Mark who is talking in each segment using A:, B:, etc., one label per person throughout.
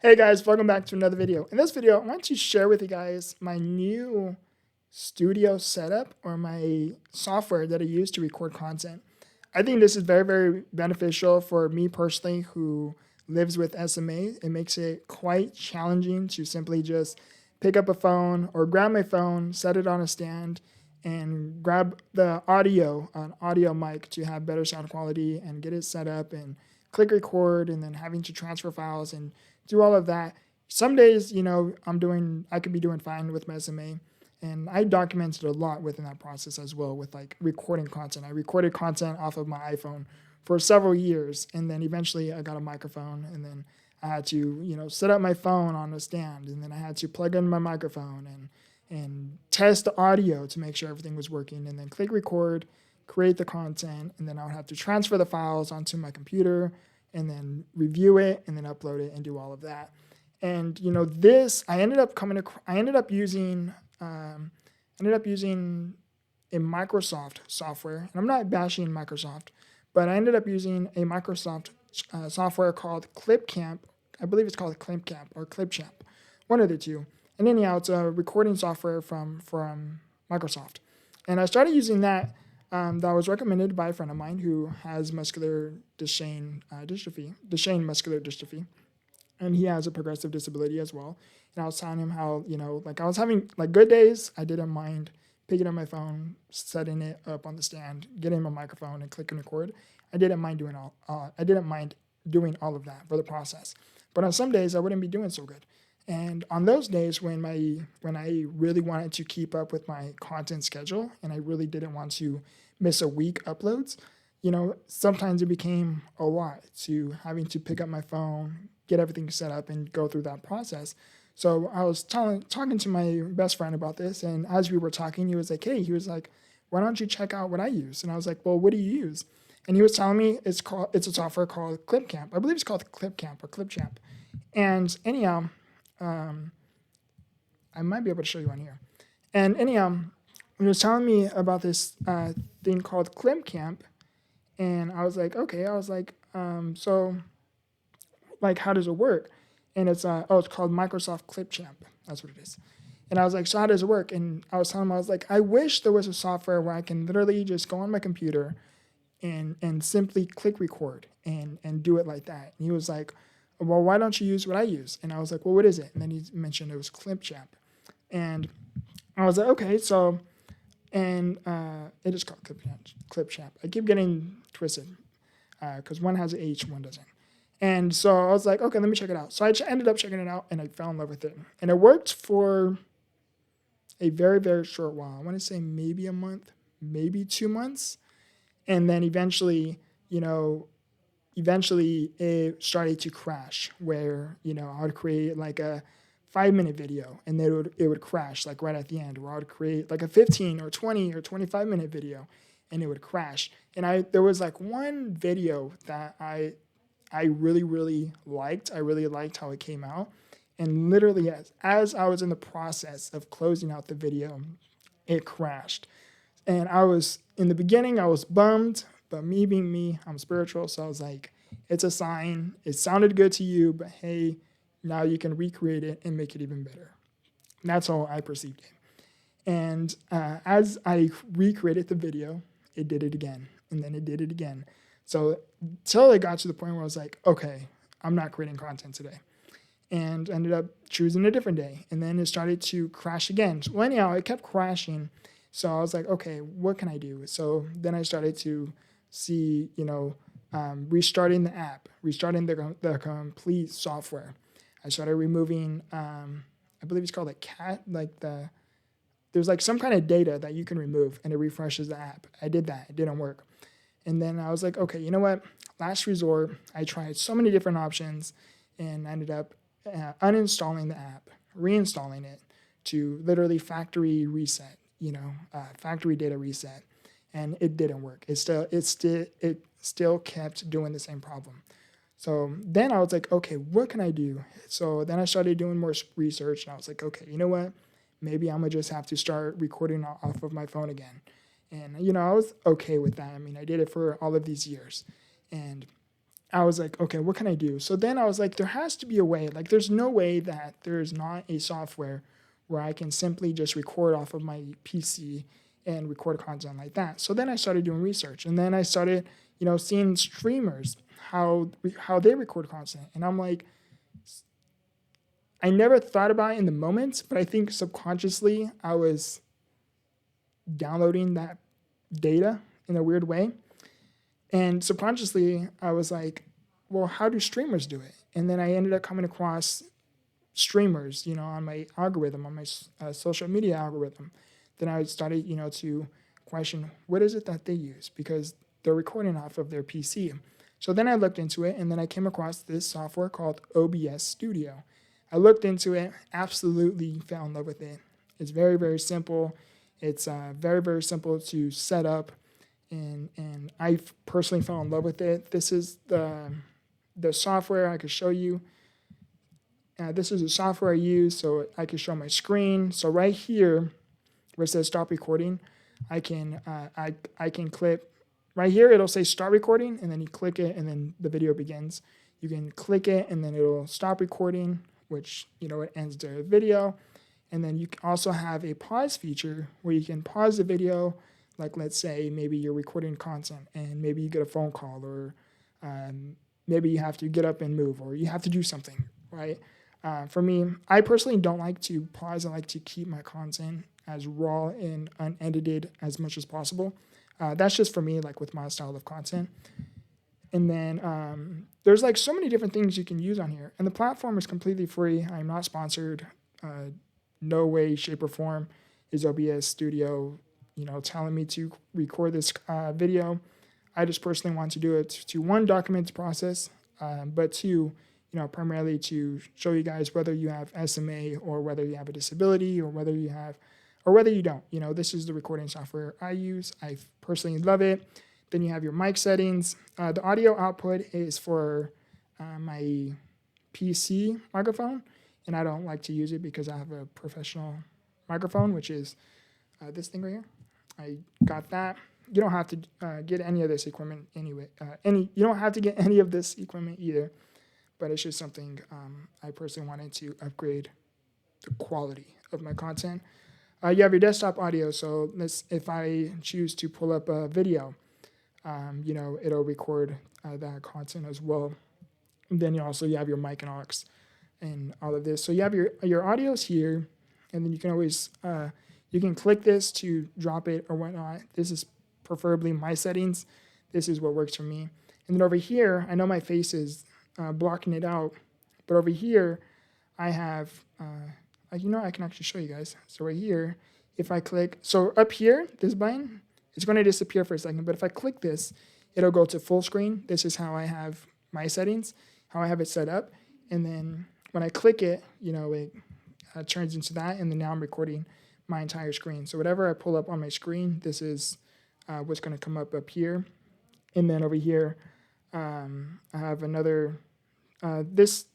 A: Hey guys, welcome back to another video. In this video, I want to share with you guys my new studio setup or my software that I use to record content. I think this is very beneficial for me personally who lives with SMA. It makes it quite challenging to simply just pick up a phone or grab my phone, set it on a stand, and grab the an audio mic to have better sound quality and get it set up and click record and then having to transfer files and do all of that. Some days, I could be doing fine with my SMA, and I documented a lot within that process as well with like recording content. I recorded content off of my iPhone for several years, and then eventually I got a microphone, and then I had to, set up my phone on a stand, and then I had to plug in my microphone and test the audio to make sure everything was working, and then click record, create the content, and then I would have to transfer the files onto my computer and then review it and then upload it and do all of that. And this I ended up using a Microsoft software, and I'm not bashing Microsoft, but I ended up using a Microsoft software called Clipchamp. I believe it's called Clipchamp or Clipchamp, one of the two. And anyhow, it's a recording software from Microsoft, and I started using that. That was recommended by a friend of mine who has muscular Duchenne muscular dystrophy, and he has a progressive disability as well. And I was telling him how, like I was having like good days. I didn't mind picking up my phone, setting it up on the stand, getting my microphone, and clicking record. I didn't mind doing all of that for the process. But on some days, I wouldn't be doing so good. And on those days when I really wanted to keep up with my content schedule and I really didn't want to miss a week uploads, sometimes it became a lot to having to pick up my phone, get everything set up, and go through that process. So I was talking to my best friend about this, and as we were talking, he was like, why don't you check out what I use? And I was like, well, what do you use? And he was telling me it's a software called Clipchamp. I believe it's called Clipchamp or Clipchamp. And anyhow, I might be able to show you on here. And anyhow, he was telling me about this thing called Clipchamp, and I was like, okay. I was like, so, like, how does it work? And it's called Microsoft Clipchamp. That's what it is. And I was like, so how does it work? And I was telling him, I was like, I wish there was a software where I can literally just go on my computer and simply click record and do it like that. And he was like, well, why don't you use what I use? And I was like, well, what is it? And then he mentioned it was Clipchamp. And I was like, okay, so, and it is called Clipchamp. I keep getting twisted because one has an H, one doesn't. And so I was like, okay, let me check it out. So I ended up checking it out, and I fell in love with it. And it worked for a very short while. I want to say maybe a month, maybe 2 months. And then eventually it started to crash where, I would create like a 5-minute video and then it would crash like right at the end, where I would create like a 15 or 20 or 25-minute video and it would crash. And there was like one video that I really liked. I really liked how it came out. And literally as I was in the process of closing out the video, it crashed. And in the beginning, I was bummed, but me being me, I'm spiritual. So I was like, it's a sign. It sounded good to you, but hey, now you can recreate it and make it even better. And that's how I perceived it. And as I recreated the video, it did it again. And then it did it again. So until it got to the point where I was like, okay, I'm not creating content today. And ended up choosing a different day. And then it started to crash again. So anyhow, it kept crashing. So I was like, okay, what can I do? So then I started to see, restarting the app, restarting the complete software. I started removing, I believe it's called a cat, there's like some kind of data that you can remove and it refreshes the app. I did that. It didn't work. And then I was like, okay, you know what? Last resort, I tried so many different options and ended up uninstalling the app, reinstalling it to literally factory reset, factory data reset. And it didn't work. It still kept doing the same problem. So then I was like, okay, what can I do? So then I started doing more research and I was like, okay, you know what? Maybe I'm gonna just have to start recording off of my phone again. And, I was okay with that. I mean, I did it for all of these years. And I was like, okay, what can I do? So then I was like, there has to be a way. Like, there's no way that there's not a software where I can simply just record off of my PC and record content like that. So then I started doing research, and then I started, seeing streamers how they record content, and I'm like, I never thought about it in the moment, but I think subconsciously I was downloading that data in a weird way. And subconsciously, I was like, well, how do streamers do it? And then I ended up coming across streamers, on my algorithm, on my social media algorithm. Then I started, to question, what is it that they use? Because they're recording off of their PC. So then I looked into it, and then I came across this software called OBS Studio. I looked into it, absolutely fell in love with it. It's very, very simple. It's very, very simple to set up, and I personally fell in love with it. This is the software I could show you. This is the software I use, so I can show my screen. So right here, where it says stop recording, I can click right here. It'll say start recording, and then you click it, and then the video begins. You can click it, and then it'll stop recording, which it ends the video. And then you can also have a pause feature where you can pause the video. Like, let's say maybe you're recording content, and maybe you get a phone call, or maybe you have to get up and move, or you have to do something, right? For me, I personally don't like to pause. I like to keep my content as raw and unedited as much as possible. That's just for me, like with my style of content. And then there's like so many different things you can use on here. And the platform is completely free. I'm not sponsored. No way, shape, or form is OBS Studio, telling me to record this video. I just personally want to do it to one, document the process, but two, primarily to show you guys whether you have SMA or whether you have a disability or whether you don't. This is the recording software I use. I personally love it. Then you have your mic settings. The audio output is for my PC microphone, and I don't like to use it because I have a professional microphone, which is this thing right here. I got that. You don't have to get any of this equipment anyway. You don't have to get any of this equipment either, but it's just something I personally wanted to upgrade the quality of my content. You have your desktop audio, so if I choose to pull up a video, it'll record that content as well. And then you have your mic and aux and all of this. So you have your audios here, and then you can always you can click this to drop it or whatnot. This is preferably my settings. This is what works for me. And then over here, I know my face is blocking it out, but over here, I have, I can actually show you guys. So right here, if I click, so up here, this button, it's going to disappear for a second, but if I click this, it'll go to full screen. This is how I have my settings, how I have it set up. And then when I click it, it turns into that, and then now I'm recording my entire screen. So whatever I pull up on my screen, this is what's going to come up here. And then over here, I have another, it's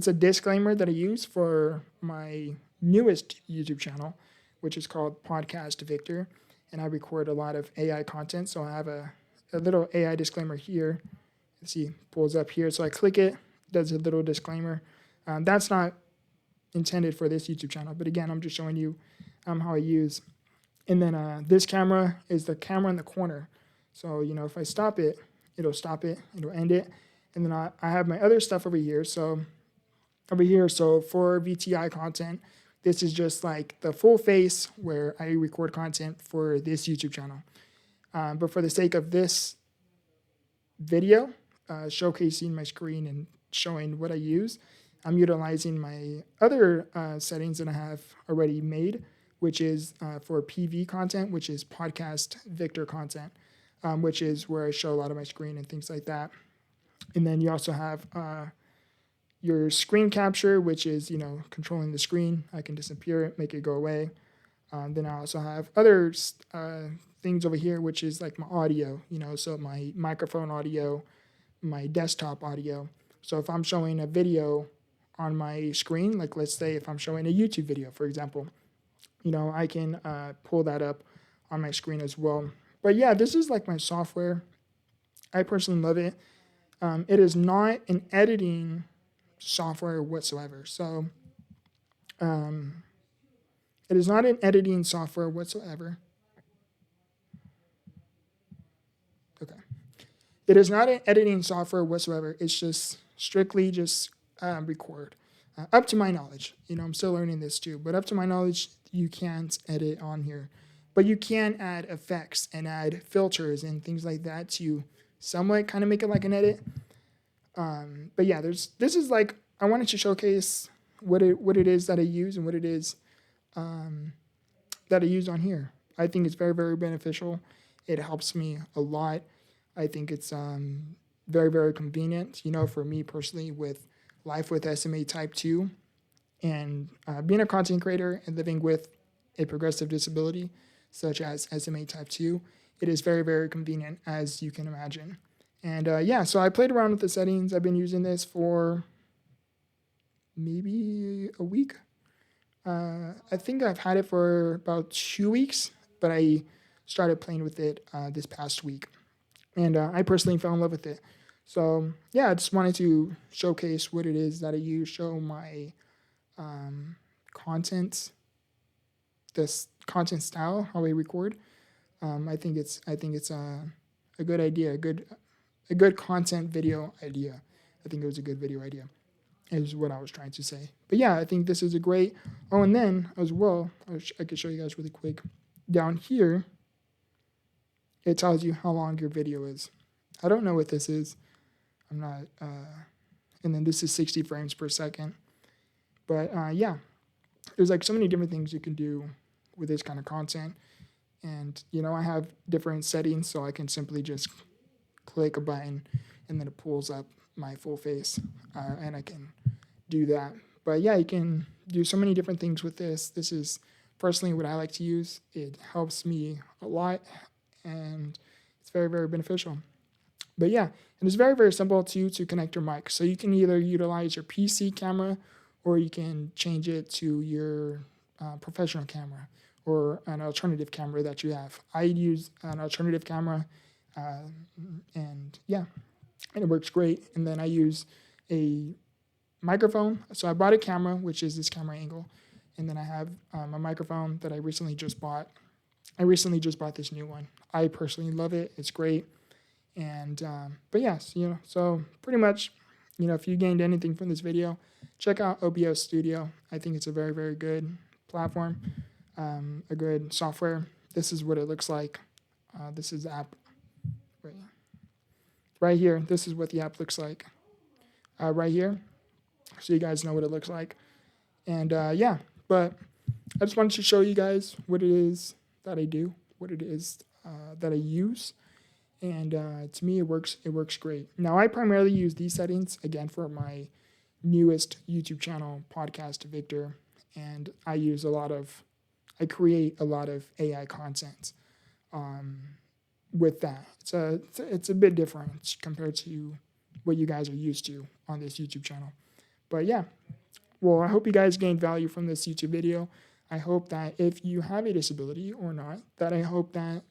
A: a disclaimer that I use for my newest YouTube channel, which is called Podcast Victor. And I record a lot of AI content. So I have a little AI disclaimer here. Let's see, pulls up here. So I click it, does a little disclaimer. That's not intended for this YouTube channel, but again, I'm just showing you how I use. And then this camera is the camera in the corner. So, if I stop it, it'll stop it, it'll end it. And then I have my other stuff over here. So for VTI content, this is just like the full face where I record content for this YouTube channel. But for the sake of this video, showcasing my screen and showing what I use, I'm utilizing my other settings that I have already made, which is for PV content, which is Podcast Victor content, which is where I show a lot of my screen and things like that. And then you also have your screen capture, which is, controlling the screen. I can disappear it, make it go away. Then I also have other things over here, which is like my audio, so my microphone audio, my desktop audio. So if I'm showing a video on my screen, like let's say if I'm showing a YouTube video, for example, I can pull that up on my screen as well. But yeah, this is like my software. I personally love it. It is not an editing software whatsoever. So it is not an editing software whatsoever. Okay. It is not an editing software whatsoever. It's just strictly just record. Up to my knowledge, I'm still learning this too, but up to my knowledge, you can't edit on here. But you can add effects and add filters and things like that to somewhat kind of make it like an edit. But yeah, this is like, I wanted to showcase what it is that I use and what it is that I use on here. I think it's very, very beneficial. It helps me a lot. I think it's very, very convenient, for me personally with life with SMA type 2 and being a content creator and living with a progressive disability such as SMA type 2. It is very, very convenient, as you can imagine. And so I played around with the settings. I've been using this for maybe a week. I think I've had it for about 2 weeks, but I started playing with it this past week. And I personally fell in love with it. So, yeah, I just wanted to showcase what it is that I use, show my content, this content style, how I record. I think it's a good idea, a good content video idea. I think it was a good video idea, is what I was trying to say. But yeah, I think this is a great. Oh, and then as well, I could show you guys really quick. Down here, it tells you how long your video is. I don't know what this is. I'm not. And then this is 60 frames per second. But yeah, there's like so many different things you can do with this kind of content. And, I have different settings, so I can simply just click a button and then it pulls up my full face and I can do that. But yeah, you can do so many different things with this. This is personally what I like to use. It helps me a lot and it's very, very beneficial. But yeah, and it's very, very simple to connect your mic. So you can either utilize your PC camera or you can change it to your professional camera or an alternative camera that you have. I use an alternative camera and it works great. And then I use a microphone. So I bought a camera, which is this camera angle. And then I have a microphone that I recently just bought. I recently just bought this new one. I personally love it. It's great. And, but yes, so pretty much, if you gained anything from this video, check out OBS Studio. I think it's a very, very good platform, a good software. This is what it looks like. This is the app. Right here, this is what the app looks like. Right here, so you guys know what it looks like. And but I just wanted to show you guys what it is that I do, what it is that I use. And to me, it works great. Now, I primarily use these settings, again, for my newest YouTube channel, Podcast Victor. And I create a lot of AI content with that. So it's a bit different compared to what you guys are used to on this YouTube channel. But yeah, well, I hope you guys gained value from this YouTube video. I hope that if you have a disability or not, I hope that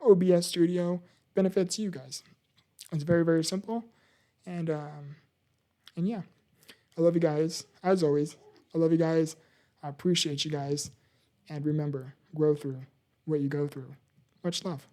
A: OBS Studio benefits you guys. It's very, very simple. And yeah, I love you guys. As always, I love you guys. I appreciate you guys. And remember, grow through what you go through. Much love.